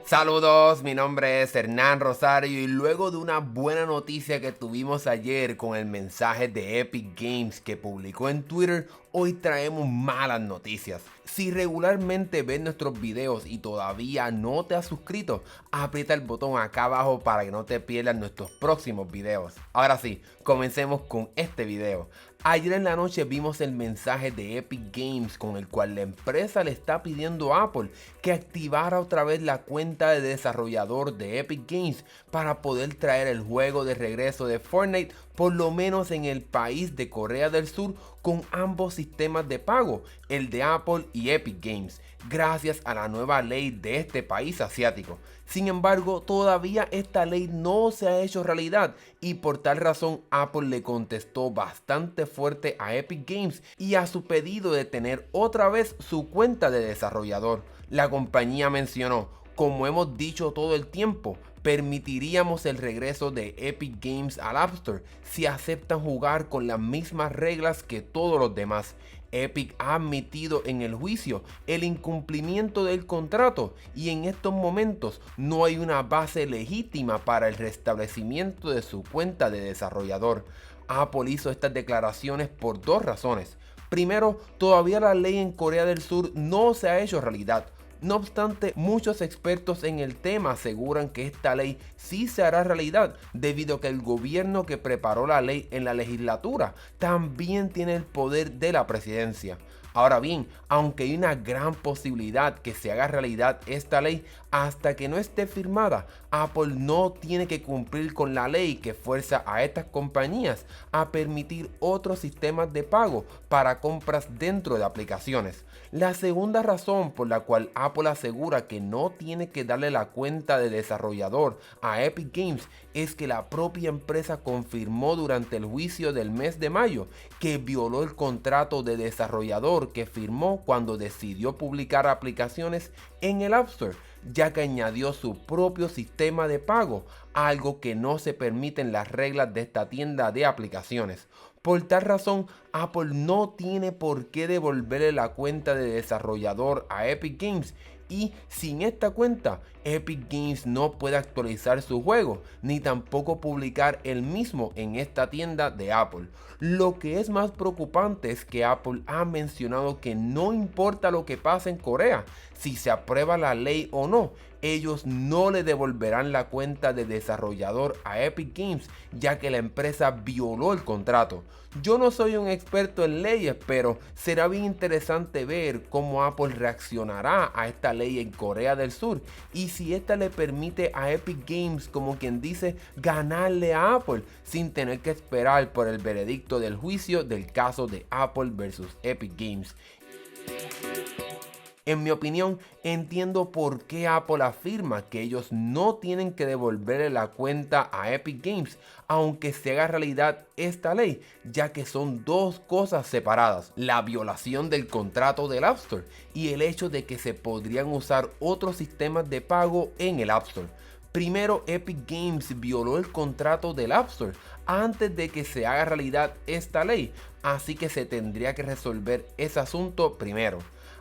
Saludos, mi nombre es Hernán Rosario y luego de una buena noticia que tuvimos ayer con el mensaje de Epic Games que publicó en Twitter, hoy traemos malas noticias. Si regularmente ves nuestros videos y todavía no te has suscrito, aprieta el botón acá abajo para que no te pierdas nuestros próximos videos. Ahora sí, comencemos con este video. Ayer en la noche vimos el mensaje de Epic Games con el cual la empresa le está pidiendo a Apple que activara otra vez la cuenta de desarrollador de Epic Games para poder traer el juego de regreso de Fortnite por lo menos en el país de Corea del Sur con ambos sistemas de pago, el de Apple y Epic Games, gracias a la nueva ley de este país asiático. Sin embargo, todavía esta ley no se ha hecho realidad y por tal razón Apple le contestó bastante fuerte a Epic Games y a su pedido de tener otra vez su cuenta de desarrollador. La compañía mencionó: como hemos dicho todo el tiempo, permitiríamos el regreso de Epic Games al App Store si aceptan jugar con las mismas reglas que todos los demás. Epic ha admitido en el juicio el incumplimiento del contrato y en estos momentos no hay una base legítima para el restablecimiento de su cuenta de desarrollador. Apple hizo estas declaraciones por dos razones. Primero, todavía la ley en Corea del Sur no se ha hecho realidad. No obstante, muchos expertos en el tema aseguran que esta ley sí se hará realidad debido a que el gobierno que preparó la ley en la legislatura también tiene el poder de la presidencia. Ahora bien, aunque hay una gran posibilidad que se haga realidad esta ley, hasta que no esté firmada, Apple no tiene que cumplir con la ley que fuerza a estas compañías a permitir otros sistemas de pago para compras dentro de aplicaciones. La segunda razón por la cual Apple asegura que no tiene que darle la cuenta de desarrollador a Epic Games es que la propia empresa confirmó durante el juicio del mes de mayo que violó el contrato de desarrollador que firmó cuando decidió publicar aplicaciones en el App Store, ya que añadió su propio sistema de pago, algo que no se permite en las reglas de esta tienda de aplicaciones. Por tal razón, Apple no tiene por qué devolverle la cuenta de desarrollador a Epic Games y sin esta cuenta, Epic Games no puede actualizar su juego ni tampoco publicar el mismo en esta tienda de Apple. Lo que es más preocupante es que Apple ha mencionado que no importa lo que pase en Corea, si se aprueba la ley o no, ellos no le devolverán la cuenta de desarrollador a Epic Games, ya que la empresa violó el contrato. Yo no soy un experto en leyes, pero será bien interesante ver cómo Apple reaccionará a esta ley en Corea del Sur y si esta le permite a Epic Games, como quien dice, ganarle a Apple sin tener que esperar por el veredicto del juicio del caso de Apple versus Epic Games. En mi opinión, entiendo por qué Apple afirma que ellos no tienen que devolverle la cuenta a Epic Games, aunque se haga realidad esta ley, ya que son dos cosas separadas: la violación del contrato del App Store y el hecho de que se podrían usar otros sistemas de pago en el App Store. Primero, Epic Games violó el contrato del App Store antes de que se haga realidad esta ley, así que se tendría que resolver ese asunto primero.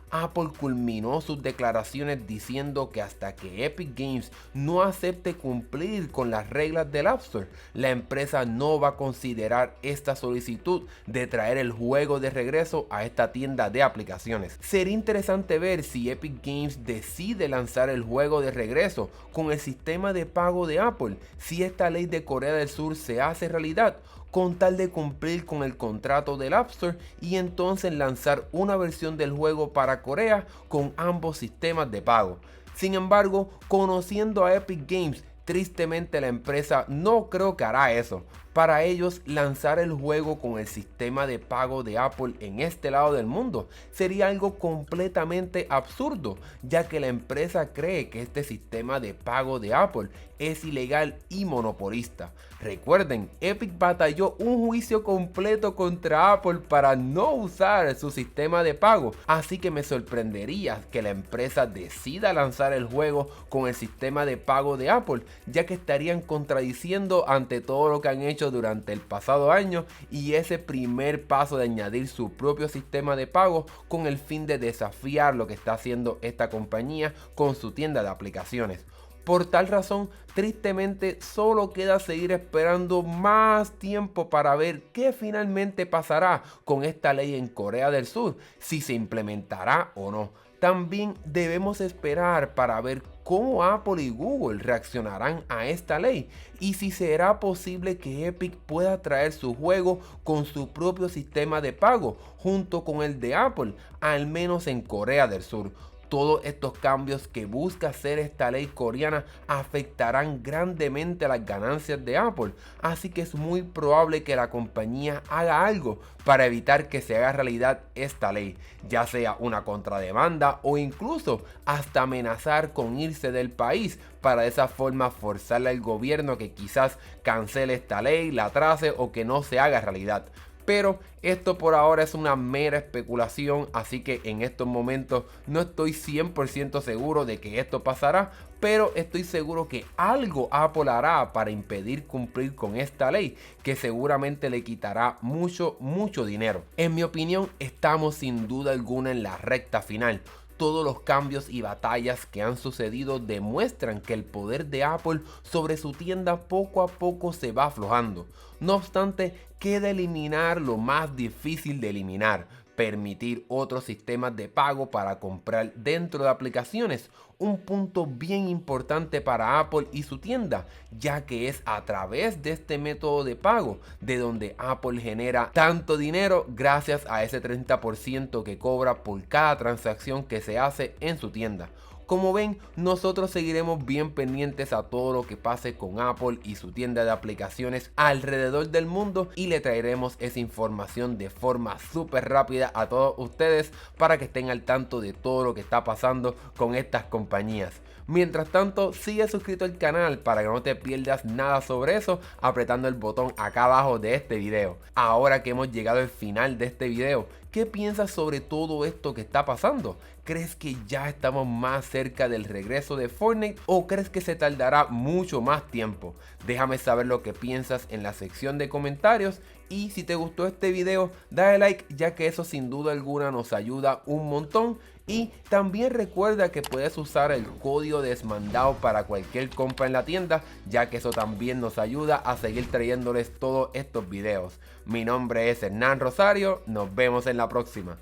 Apple culminó sus declaraciones diciendo que hasta que Epic Games no acepte cumplir con las reglas del App Store, la empresa no va a considerar esta solicitud de traer el juego de regreso a esta tienda de aplicaciones. Sería interesante ver si Epic Games decide lanzar el juego de regreso con el sistema de pago de Apple, si esta ley de Corea del Sur se hace realidad, con tal de cumplir con el contrato del App Store y entonces lanzar una versión del juego para Corea con ambos sistemas de pago. Sin embargo, conociendo a Epic Games, tristemente la empresa no creo que hará eso. Para ellos, lanzar el juego con el sistema de pago de Apple en este lado del mundo sería algo completamente absurdo, ya que la empresa cree que este sistema de pago de Apple es ilegal y monopolista. Recuerden, Epic batalló un juicio completo contra Apple para no usar su sistema de pago, así que me sorprendería que la empresa decida lanzar el juego con el sistema de pago de Apple, ya que estarían contradiciendo ante todo lo que han hecho hecho durante el pasado año y ese primer paso de añadir su propio sistema de pago con el fin de desafiar lo que está haciendo esta compañía con su tienda de aplicaciones. Por tal razón, tristemente solo queda seguir esperando más tiempo para ver qué finalmente pasará con esta ley en Corea del Sur, si se implementará o no. También debemos esperar para ver cómo Apple y Google reaccionarán a esta ley y si será posible que Epic pueda traer su juego con su propio sistema de pago junto con el de Apple, al menos en Corea del Sur. Todos estos cambios que busca hacer esta ley coreana afectarán grandemente las ganancias de Apple, así que es muy probable que la compañía haga algo para evitar que se haga realidad esta ley, ya sea una contrademanda o incluso hasta amenazar con irse del país para de esa forma forzarle al gobierno que quizás cancele esta ley, la atrase o que no se haga realidad. Pero esto por ahora es una mera especulación, así que en estos momentos no estoy 100% seguro de que esto pasará, pero estoy seguro que algo Apple hará para impedir cumplir con esta ley, que seguramente le quitará mucho dinero. En mi opinión, estamos sin duda alguna en la recta final. Todos los cambios y batallas que han sucedido demuestran que el poder de Apple sobre su tienda poco a poco se va aflojando. No obstante, queda eliminar lo más difícil de eliminar: permitir otros sistemas de pago para comprar dentro de aplicaciones. Un punto bien importante para Apple y su tienda, ya que es a través de este método de pago de donde Apple genera tanto dinero gracias a ese 30% que cobra por cada transacción que se hace en su tienda. Como ven, nosotros seguiremos bien pendientes a todo lo que pase con Apple y su tienda de aplicaciones alrededor del mundo y le traeremos esa información de forma súper rápida a todos ustedes para que estén al tanto de todo lo que está pasando con estas compañías. Mientras tanto, sigue suscrito al canal para que no te pierdas nada sobre eso apretando el botón acá abajo de este video. Ahora que hemos llegado al final de este video, ¿qué piensas sobre todo esto que está pasando? ¿Crees que ya estamos más cerca del regreso de Fortnite o crees que se tardará mucho más tiempo? Déjame saber lo que piensas en la sección de comentarios y si te gustó este video, dale like, ya que eso sin duda alguna nos ayuda un montón. Y también recuerda que puedes usar el código Desmandado para cualquier compra en la tienda, ya que eso también nos ayuda a seguir trayéndoles todos estos videos. Mi nombre es Hernán Rosario, nos vemos en la próxima.